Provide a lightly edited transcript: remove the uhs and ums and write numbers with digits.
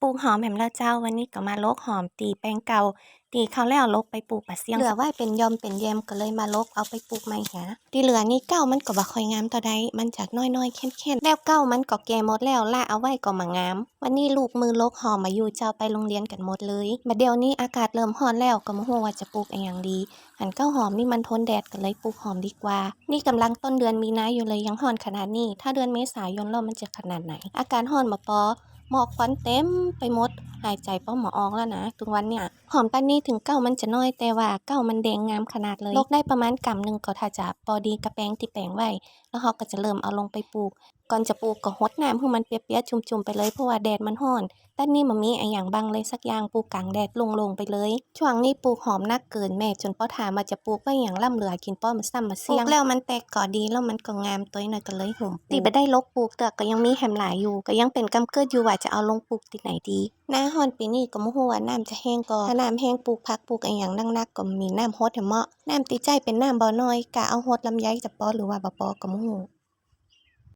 ปลูกหอมแหมละเจ้าวันนี้ก็มาโลกหอมตีแปลงเก่าตีเขาแล้วลกไปปลูกปะเสียงเหลือไว้เป็นยอมเป็นแยมก็เลยมาลกเอาไปปลูกใหม่หาที่เหลือนี่เก้ามันก็บ่ค่อยงามต่อใดมันจากน้อยๆเข้นๆแล้วเก้ามันก็แก่หมดแล้วล่าเอาไว้ก็มางามวันนี้ลูกมือลกหอมมาอยู่เจ้าไปโรงเรียนกันหมดเลยบัดเดี๋ยวนี้อากาศเริ่มร้อนแล้วก็บ่ฮู้ว่าจะปลูกอีหยังดีหันเก้าหอมนี่มันทนแดดก็เลยปลูกหอมดีกว่านี่กำลังต้นเดือนมีนาอยู่เลยยังร้อนขนาดนี้ถ้าเดือนเมษายนแล้วมันจะขนาดไหนอากาศร้อนบ่ปอ หมอกควันเต็มไปหมดหายใจป้อหมอออกแล้วนะทุกวันเนี่ยหอมปานนี้ถึงเก้ามันจะน้อยแต่ว่าเก้ามันแดงงามขนาดเลยลกได้ประมาณกำหนึ่งก็ถ้าจะพอดีกระแปงที่แปลงไว้แล้วเขาก็จะเริ่มเอาลงไปปลูกก่อนจะปลูกก็รดน้ำให้มันเปียกๆชุ่มๆไปเลยเพราะว่าแดดมันร้อนด้านนี้มันมีไอ้หยังบังเลยสักอย่างปลูกกลางแดดโล่งๆไปเลยช่วงนี้ปลูกหอมนักเกินแม่จนป้อถามว่าจะปลูกไว้หยังล่ำเหลือกินป้อมาซ้ำมาเสี่ยงแล้วมันแตกก่อดีแล้วมันก็งามตัวหน่อยก็เลยหุ่มตีไปได้ลกปลูกแต่ก็ยังมีแหมหลายอยู่ก็ยังเป็นกำเกิดอยู่ว่าจะเอาลงปลูกที่ไหนดีหน้าร้อนปีนี้ก็บ่ฮู้ว่าน้ำจะแห้งก่อถ้าน้ำแห้งปลูกผักปลูกอิหยังนักๆก็มีน้ำรดให้เหมาะน้ำติใจเป็นน้ำบ่น้อยกะเอารดลำไยจะปอหรือว่าบ่ปอก็บ่ฮู้